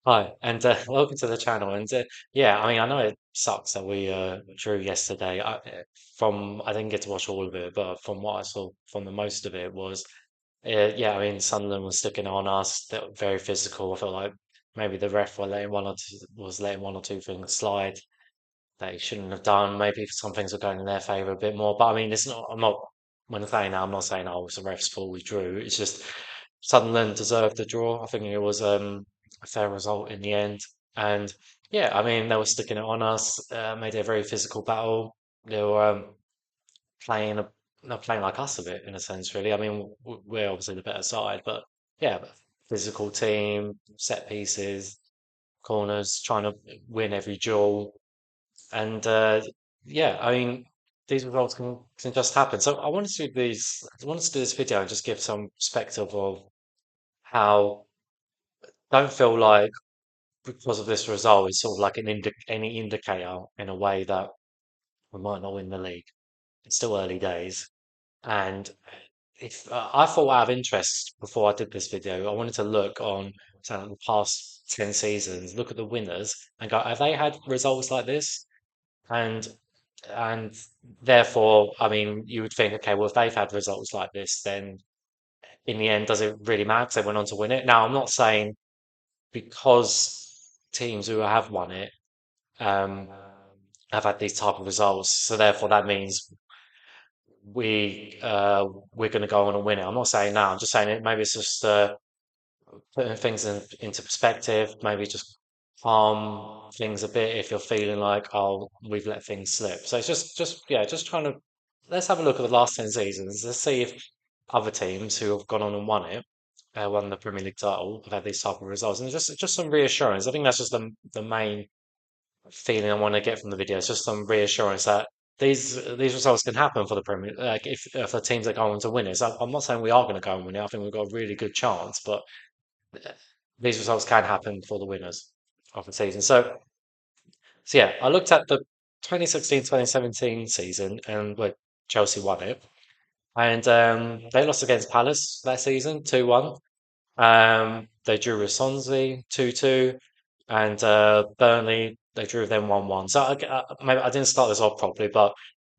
Hi, and welcome to the channel. And yeah, I mean, I know it sucks that we drew yesterday. I didn't get to watch all of it, but from what I saw from the most of it was, yeah, I mean, Sunderland was sticking on us. They were very physical. I felt like maybe the ref was letting one or two things slide that he shouldn't have done. Maybe some things were going in their favour a bit more. But I mean, it's not. I'm not when I say that, I'm not saying oh, it's the ref's fault we drew. It's just Sunderland deserved the draw. I think it was a fair result in the end. And yeah, I mean, they were sticking it on us. Made it a very physical battle. They were playing a not playing like us a bit in a sense, really. I mean, we're obviously the better side, but yeah, physical team, set pieces, corners, trying to win every duel. And yeah, I mean, these results can just happen. So I wanted to do this video and just give some perspective of how don't feel like because of this result, it's sort of like any indicator in a way that we might not win the league. It's still early days, and if I thought out of interest before I did this video, I wanted to look on say, like the past 10 seasons, look at the winners, and go, have they had results like this? And and therefore, I mean, you would think, okay, well, if they've had results like this, then in the end, does it really matter? 'Cause they went on to win it. Now, I'm not saying because teams who have won it um, have had these type of results, so therefore that means we're going to go on and win it. I'm not saying that. I'm just saying it. Maybe it's just putting things into perspective. Maybe just calm things a bit if you're feeling like, oh, we've let things slip. So it's just yeah, just trying to let's have a look at the last 10 seasons. Let's see if other teams who have gone on and won the Premier League title, have had these type of results, and just some reassurance. I think that's just the main feeling I want to get from the video. It's just some reassurance that these results can happen for the Premier. Like if the teams that go on to win it. So I'm not saying we are going to go and win it. I think we've got a really good chance, but these results can happen for the winners of the season. So yeah, I looked at the 2016-2017 season and where Chelsea won it, and they lost against Palace that season 2-1. They drew with Swansea 2-2, and Burnley they drew with them 1-1. So maybe I didn't start this off properly, but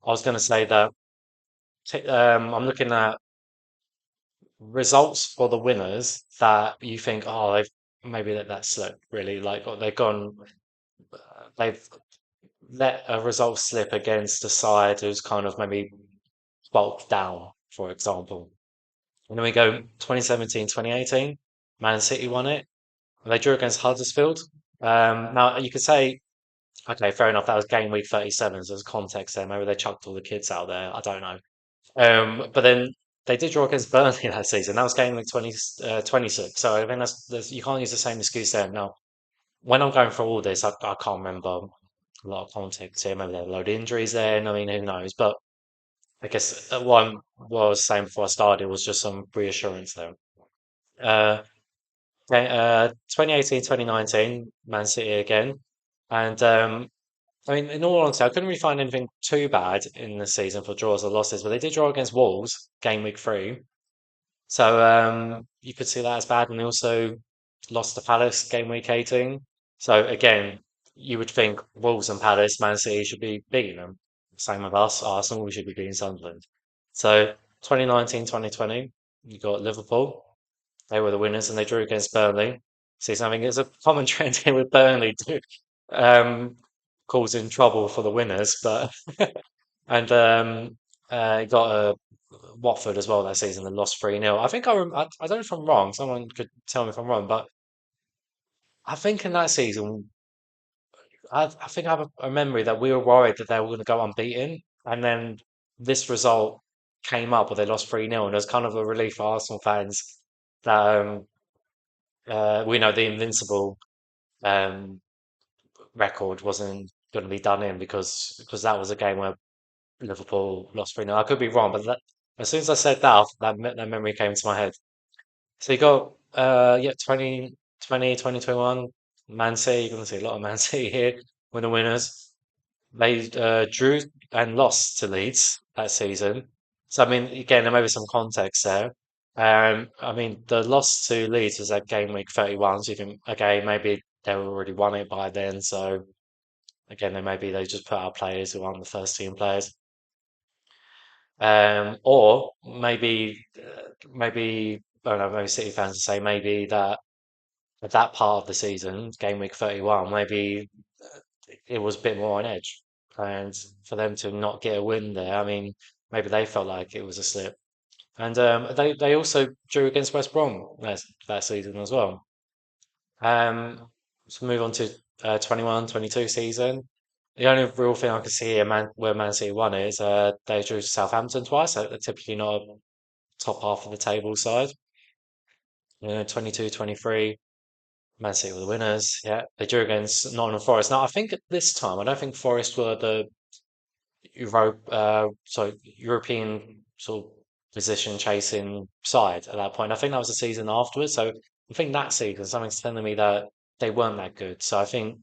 I was going to say that I'm looking at results for the winners that you think, oh, they've maybe let that slip really, like or they've let a result slip against a side who's kind of maybe bulked down, for example. And then we go 2017, 2018, Man City won it. They drew against Huddersfield. Now you could say, okay, fair enough, that was game week 37, so there's context there. Maybe they chucked all the kids out there. I don't know. But then they did draw against Burnley that season. That was game week 26. So I think you can't use the same excuse there. Now, when I'm going through all this, I can't remember a lot of context here. Maybe there were a load of injuries then. I mean, who knows? But I guess what I was saying before I started was just some reassurance there. Uh, okay, 2018, 2019, Man City again. And I mean, in all honesty, I couldn't really find anything too bad in the season for draws or losses, but they did draw against Wolves game week 3. So you could see that as bad. And they also lost to Palace game week 18. So again, you would think Wolves and Palace, Man City should be beating them. Same with us, Arsenal, we should be beating Sunderland. So 2019, 2020, you got Liverpool. They were the winners and they drew against Burnley. See something, there's a common trend here with Burnley too, um, causing trouble for the winners, but and you got Watford as well that season and lost 3-0. I think I don't know if I'm wrong. Someone could tell me if I'm wrong, but I think in that season, I think I have a memory that we were worried that they were going to go unbeaten, and then this result came up where they lost 3-0, and it was kind of a relief for Arsenal fans that we know the invincible um, record wasn't going to be done in because that was a game where Liverpool lost 3-0. I could be wrong, but as soon as I said that, that memory came to my head. So you got yeah, 2021 Man City. You're gonna see a lot of Man City here. Were the winners. They drew and lost to Leeds that season. So I mean, again, there may be some context there. I mean, the loss to Leeds was at game week 31. So you think, okay, maybe they already won it by then. So again, they just put out players who aren't the first team players. Or maybe I don't know, maybe City fans would say maybe that at that part of the season, game week 31, maybe it was a bit more on edge. And for them to not get a win there, I mean, maybe they felt like it was a slip. And they also drew against West Brom that season as well. So move on to 21-22 season. The only real thing I can see here where Man City won is they drew Southampton twice. So they're typically not a top half of the table side. 22-23. Man City were the winners. Yeah, they drew against Nottingham Forest. Now, I think at this time, I don't think Forest were the European sort of position chasing side at that point. I think that was the season afterwards. So I think that season, something's telling me that they weren't that good. So I think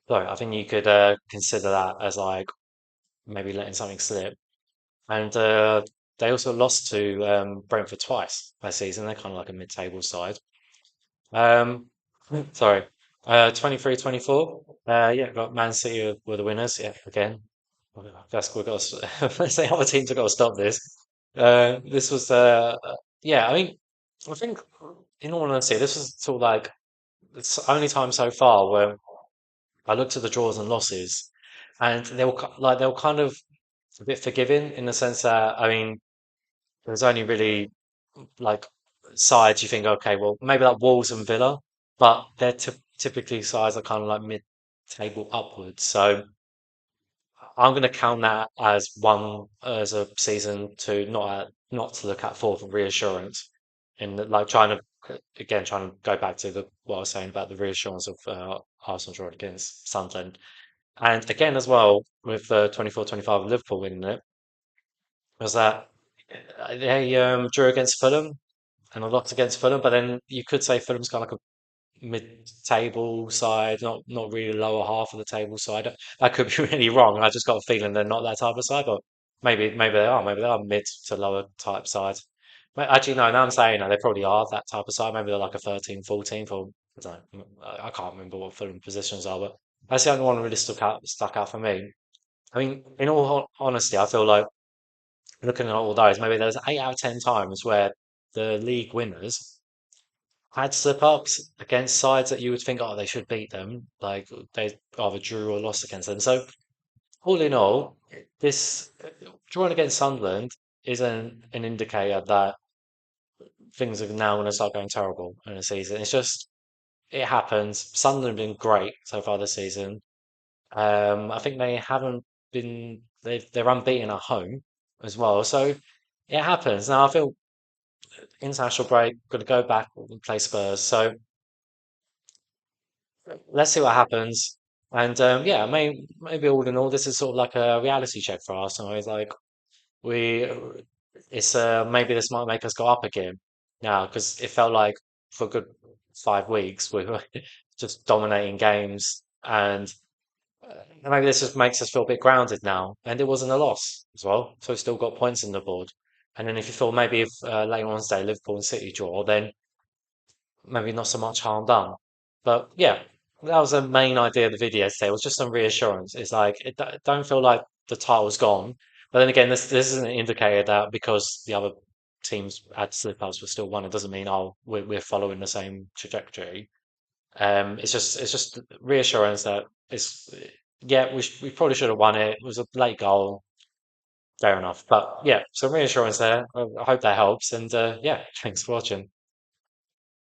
you could consider that as like maybe letting something slip. And they also lost to Brentford twice that season. They're kind of like a mid-table side. Um, sorry. 23-24. Yeah, got Man City were the winners. Yeah, again. I guess we've got to say other teams have got to stop this. This was yeah, I mean, I think in all honesty, this was sort of like it's the only time so far where I looked at the draws and losses, and they were kind of a bit forgiving in the sense that I mean, there was only really like sides you think, okay, well, maybe like Wolves and Villa, but they're typically sides are kind of like mid-table upwards. So I'm going to count that as one as a season to not to look at for reassurance, and like trying to go back to the what I was saying about the reassurance of Arsenal draw against Sunderland, and again as well with 24-25 Liverpool winning it was that they drew against Fulham and a lot against Fulham, but then you could say Fulham's kind of like a mid-table side, not really lower half of the table side. I could be really wrong. I just got a feeling they're not that type of side, but maybe they are. Maybe they are mid to lower type side. Actually, no. Now I'm saying that they probably are that type of side. Maybe they're like a 13, 14th, or I don't know. I can't remember what Fulham positions are, but that's the only one that really stuck out for me. I mean, in all honesty, I feel like looking at all those, maybe there's 8 out of 10 times where the league winners had slip ups against sides that you would think, oh, they should beat them. Like they either drew or lost against them. So all in all, this drawing against Sunderland is an indicator that things are now going to start going terrible in the season. It's just it happens. Sunderland have been great so far this season. I think they haven't been they're unbeaten at home as well. So it happens. Now I feel international break, going to go back and play Spurs. So let's see what happens. And yeah, maybe all in all, this is sort of like a reality check for Arsenal. It's like we, it's maybe this might make us go up again now because it felt like for a good 5 weeks we were just dominating games, and maybe this just makes us feel a bit grounded now. And it wasn't a loss as well, so we still got points on the board. And then if you feel maybe if later on today Liverpool and City draw, then maybe not so much harm done. But yeah, that was the main idea of the video today. It was just some reassurance. It's like don't feel like the title's gone. But then again, this is an indicator that because the other teams had slip ups but still won, it doesn't mean we're following the same trajectory. It's just reassurance that it's yeah we probably should have won it. It was a late goal, fair enough. But yeah, some reassurance there. I hope that helps. And yeah, thanks for watching.